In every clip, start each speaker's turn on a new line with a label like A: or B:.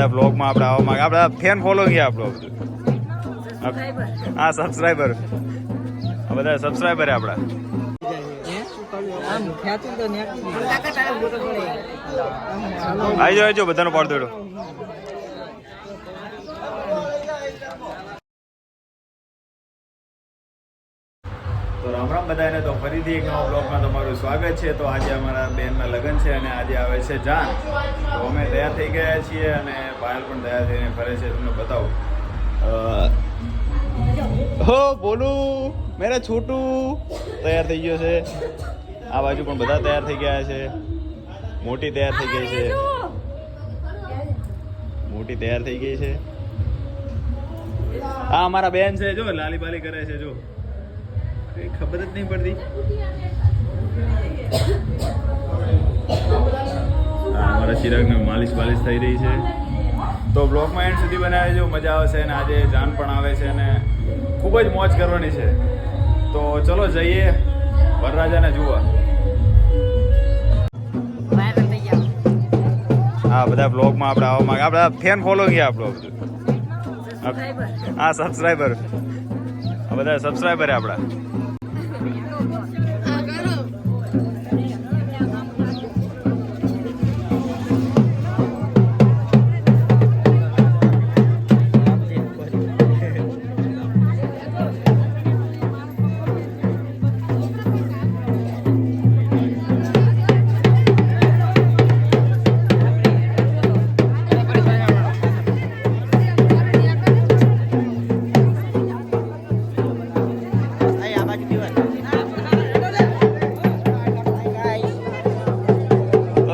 A: બધા બ્લોગમાં આપણે આવવા માંગે, આપણે ફેન ફોલોઈંગ આપણો બધું. હા, સબસ્ક્રાઈબર, આ બધા સબસ્ક્રાઈબર આપણા. આવી જાઓ બધાનો પાડ દેડો. તો રામ રામ બધાને. તો ફરીથી એક નવા બ્લોગમાં તમારું સ્વાગત છે. તો આજે અમારા બેનના લગ્ન છે અને આજે આવે છે જાન. તો અમે તૈયાર થઈ ગયા છીએ અને પાયલ પણ તૈયાર થઈને ફરે છે. તમને બતાવું. હો બોલું મેરા છોટું તૈયાર થઈ ગયો છે. આ બાજુ પણ બધા તૈયાર થઈ ગયા છે. મોટી તૈયાર થઈ ગઈ છે. મોટી તૈયાર થઈ ગઈ છે. આ અમારા બેન છે, જો લાલી બાલી કરે છે. જો કઈ ખબર જ નહીં પડતી. અમારા ચિરાગને માલિશ બાલિશ થઈ રહી છે. તો બ્લોગમાં એન્ડ સુધી બનાવે જો, મજા આવશે. અને આજે જાન પણ આવે છે અને ખૂબ જ મોજ કરવાની છે. તો ચલો જઈએ વરરાજાને જોવા. હા, બધા બ્લોગમાં આપણે આવવા માંગે, આપણે ફેન ફોલોઈંગ આપણો બધું. હા, સબસ્ક્રાઈબર, આ બધા સબસ્ક્રાઈબર આપણા.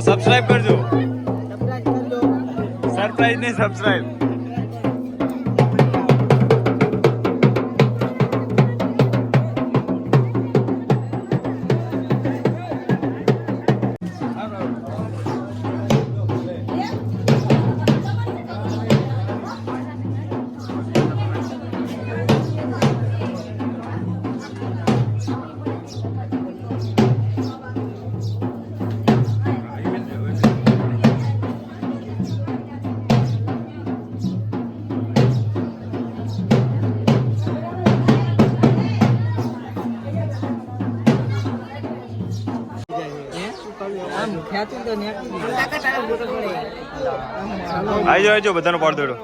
A: સબસ્ક્રાઇબ કરજો. સરપ્રાઈઝ નહીં, સબસ્ક્રાઇબ. આવી જાઓ બધાનો પાડ દેડો.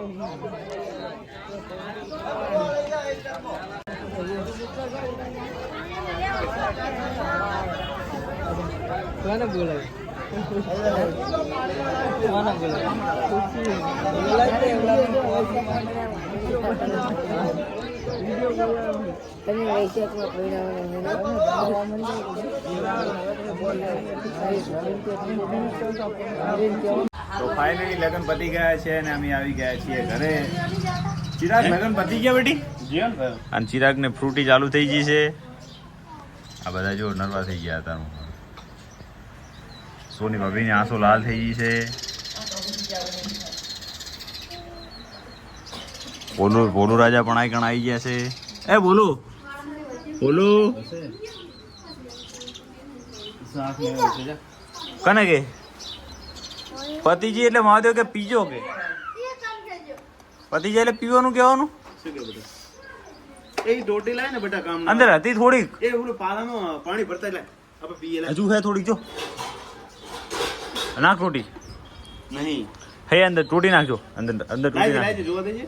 A: તો ફાઇનલી લગ્ન પતી ગયા છે અને અમે આવી ગયા છીએ ઘરે. ચિરાગ, લગ્ન પતી ગયા બેટી? અને ચિરાગ ને ફ્રૂટી ચાલુ થઈ ગઈ છે. આ બધા જો નરવા થઈ ગયા હતા. સોની ભાભીની આંસુ લાલ થઈ ગઈ છે. બોલું રાજા પણ આવી ગયા છે. એ બોલું કને કે પતિજી એટલે મહાદેવ કે પીજો કે પતિજી એટલે પીવાનું કહેવાનું.
B: એ ડોટી લાય ને બેટા, કામ
A: અંદર હતી થોડીક.
B: એ ઓલું પાલામાં પાણી ભરતા લાય, આપણે પીએ લાય.
A: હજુ હે થોડીક. જો નાખ રોટી.
B: નહીં
A: હે અંદર તૂટી નાખજો. અંદર તૂટી નાખ.
B: જોવા દેજે.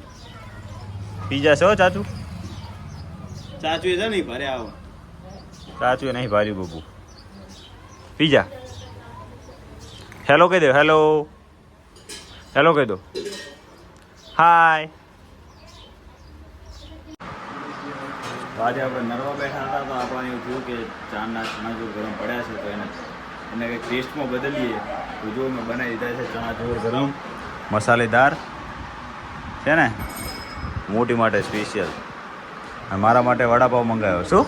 A: પી જશે હો ચાચુ.
B: ચાચુ એ નહીં ભરે આવો.
A: ચાચુ એ નહીં ભાર્યું બબુ. પી જા. હેલો કહી દો. હેલો કહી દો. હાય. તો આજે આપણે નરવા બેઠા હતા તો આપણને એવું થયું કે ચાના ચણાચોર ગરમ પડ્યા છે તો એને કંઈક ટેસ્ટમાં બદલીએ. તો જો મેં બનાવી દીધા છે ચણાચોર ગરમ મસાલેદાર છે ને, મોટી માટે સ્પેશિયલ. અને મારા માટે વડાપાવ મંગાવ્યો. શું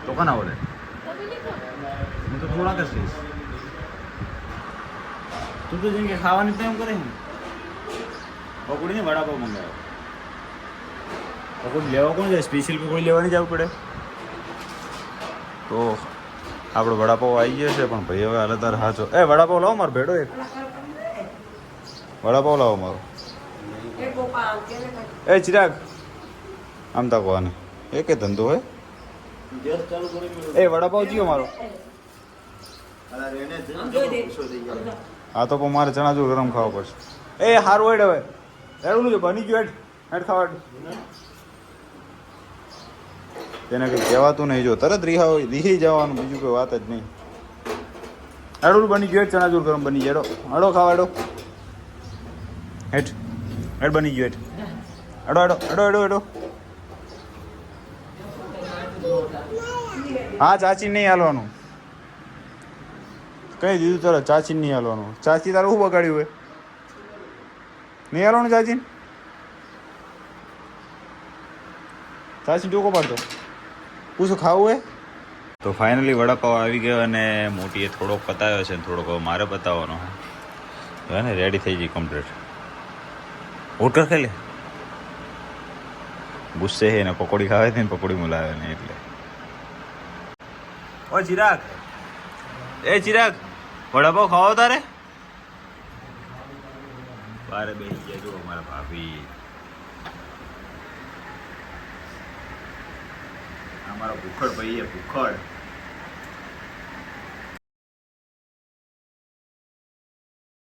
A: તો કોના બોલે? હું તો થોડાક જ કહીશ. તું તો જેમ કે ખાવાની તો એમ કરે ને. પકોડીને વડાપાવ મંગાવ્યો. પકોડી લેવા કોણ જાય? સ્પેશિયલ પકોડી લેવાની જવું પડે. તો આપણો વડાપાવ આવી ગયો છે પણ ભાઈ હવે હાલે તાર હાચો. એ વડાપાવ લાવો મારો ભેડો એક. વડાપાવ લાવો મારો એ ચિરાગ આમ તાકો આને એ કે ધંધો હોય
B: ગેસ ચાલુ કરી
A: એ વડાપાવ જીઓ મારો હા તો પણ મારે ચણાચૂર ગરમ ખાવો પડશે એ હારું હેડ હવે એડું નહીં બની ગયું હેડ ખાવા તેને કંઈ કહેવાતું નહીં જો તરત રીહી જવાનું બીજું કોઈ વાત જ નહીં એડું બની ગયું ચણાચૂર ગરમ બની ગયો હડો ખાવા એડો હેઠ હેડ બની ગયું હેઠ એડો એડો એડો એડો એડો હા ચાચી નહીં હાલવાનું કઈ દીધું તારે ચાચી નહીં હાલવાનું ચાચી તારું શું બગાડ્યું હોય નહીં હાલવાનું ચાચી ચાચી ટોકો પાડતો પૂછો ખાવું હે તો ફાઇનલી વડાપાવ આવી ગયો અને મોટીએ થોડોક પતાવ્યો છે થોડોક મારે પતાવવાનો હે ને રેડી થઈ ગઈ કમ્પ્લીટ ઓટર ખાઈ લે ગુસ્સે છે ને પકોડી ખાવે છે ને પકોડી મુલાવે ને એટલે ઓ ચિરાગ એ ચિરાગ વડાપાવ ખાવો તારે બારે બેસી ગયા જો અમારા ભાભી અમારા ભૂખડ ભાઈ ભૂખડ